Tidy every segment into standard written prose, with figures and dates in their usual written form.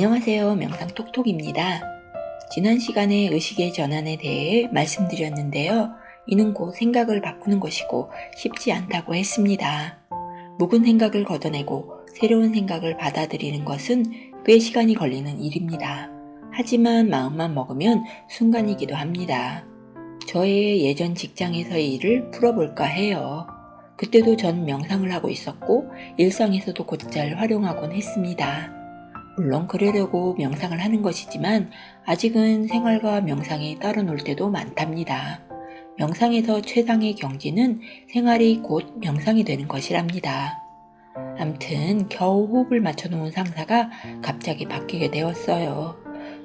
안녕하세요. 명상톡톡입니다. 지난 시간에 의식의 전환에 대해 말씀드렸는데요. 이는 곧 생각을 바꾸는 것이고 쉽지 않다고 했습니다. 묵은 생각을 걷어내고 새로운 생각을 받아들이는 것은 꽤 시간이 걸리는 일입니다. 하지만 마음만 먹으면 순간이기도 합니다. 저의 예전 직장에서의 일을 풀어볼까 해요. 그때도 전 명상을 하고 있었고 일상에서도 곧잘 활용하곤 했습니다. 물론 그러려고 명상을 하는 것이지만 아직은 생활과 명상이 따로 놀 때도 많답니다. 명상에서 최상의 경지는 생활이 곧 명상이 되는 것이랍니다. 암튼 겨우 호흡을 맞춰놓은 상사가 갑자기 바뀌게 되었어요.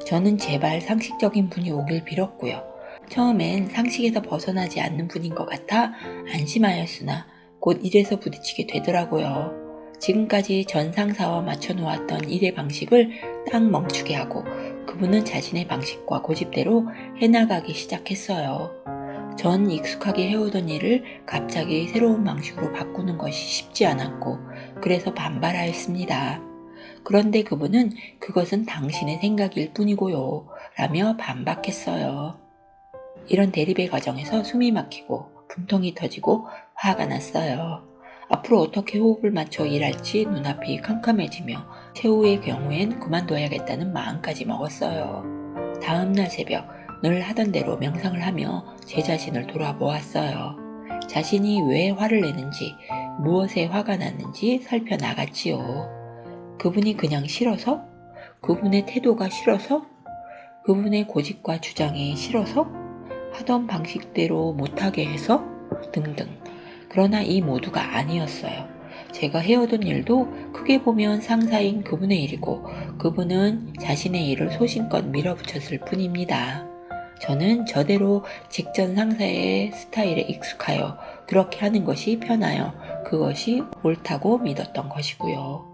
저는 제발 상식적인 분이 오길 빌었고요. 처음엔 상식에서 벗어나지 않는 분인 것 같아 안심하였으나 곧 일에서 부딪히게 되더라고요. 지금까지 전 상사와 맞춰놓았던 일의 방식을 딱 멈추게 하고 그분은 자신의 방식과 고집대로 해나가기 시작했어요. 전 익숙하게 해오던 일을 갑자기 새로운 방식으로 바꾸는 것이 쉽지 않았고 그래서 반발하였습니다. 그런데 그분은 그것은 당신의 생각일 뿐이고요 라며 반박했어요. 이런 대립의 과정에서 숨이 막히고 분통이 터지고 화가 났어요. 앞으로 어떻게 호흡을 맞춰 일할지 눈앞이 캄캄해지며 최후의 경우엔 그만둬야겠다는 마음까지 먹었어요. 다음날 새벽 늘 하던 대로 명상을 하며 제 자신을 돌아보았어요. 자신이 왜 화를 내는지 무엇에 화가 났는지 살펴나갔지요. 그분이 그냥 싫어서? 그분의 태도가 싫어서? 그분의 고집과 주장이 싫어서? 하던 방식대로 못하게 해서? 등등. 그러나 이 모두가 아니었어요. 제가 해오던 일도 크게 보면 상사인 그분의 일이고 그분은 자신의 일을 소신껏 밀어붙였을 뿐입니다. 저는 저대로 직전 상사의 스타일에 익숙하여 그렇게 하는 것이 편하여 그것이 옳다고 믿었던 것이고요.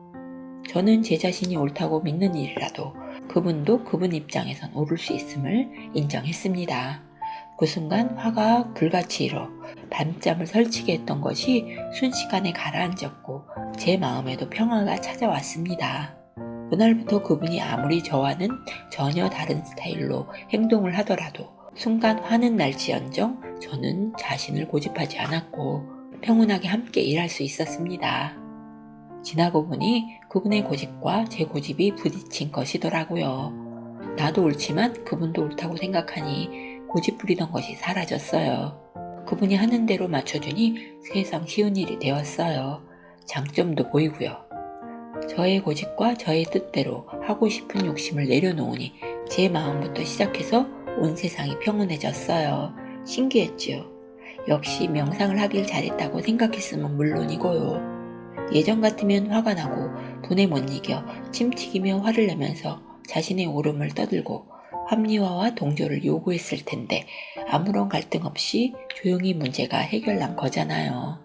저는 제 자신이 옳다고 믿는 일이라도 그분도 그분 입장에선 옳을 수 있음을 인정했습니다. 그 순간 화가 불같이 일어 밤잠을 설치게 했던 것이 순식간에 가라앉았고 제 마음에도 평화가 찾아왔습니다. 그날부터 그분이 아무리 저와는 전혀 다른 스타일로 행동을 하더라도 순간 화는 날지언정 저는 자신을 고집하지 않았고 평온하게 함께 일할 수 있었습니다. 지나고 보니 그분의 고집과 제 고집이 부딪힌 것이더라고요. 나도 옳지만 그분도 옳다고 생각하니 고집 부리던 것이 사라졌어요. 그분이 하는 대로 맞춰주니 세상 쉬운 일이 되었어요. 장점도 보이고요. 저의 고집과 저의 뜻대로 하고 싶은 욕심을 내려놓으니 제 마음부터 시작해서 온 세상이 평온해졌어요. 신기했지요. 역시 명상을 하길 잘했다고 생각했으면 물론이고요. 예전 같으면 화가 나고 분에 못 이겨 침튀기며 화를 내면서 자신의 옳음을 떠들고 합리화와 동조를 요구했을 텐데 아무런 갈등 없이 조용히 문제가 해결난 거잖아요.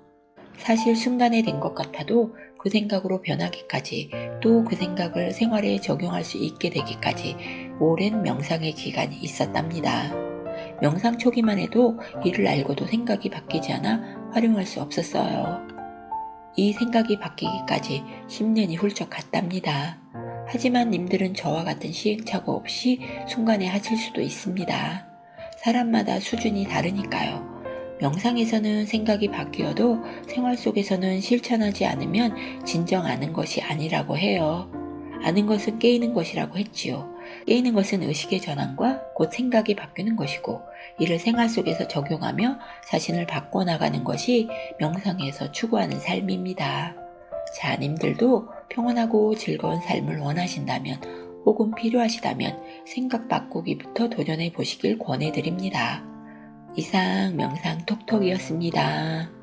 사실 순간에 된 것 같아도 그 생각으로 변하기까지 또 그 생각을 생활에 적용할 수 있게 되기까지 오랜 명상의 기간이 있었답니다. 명상 초기만 해도 이를 알고도 생각이 바뀌지 않아 활용할 수 없었어요. 이 생각이 바뀌기까지 10년이 훌쩍 갔답니다. 하지만 님들은 저와 같은 시행착오 없이 순간에 하실 수도 있습니다. 사람마다 수준이 다르니까요. 명상에서는 생각이 바뀌어도 생활 속에서는 실천하지 않으면 진정 아는 것이 아니라고 해요. 아는 것은 깨이는 것이라고 했지요. 깨이는 것은 의식의 전환과 곧 생각이 바뀌는 것이고 이를 생활 속에서 적용하며 자신을 바꿔나가는 것이 명상에서 추구하는 삶입니다. 자, 님들도 평온하고 즐거운 삶을 원하신다면 혹은 필요하시다면 생각 바꾸기부터 도전해 보시길 권해드립니다. 이상 명상 톡톡이었습니다.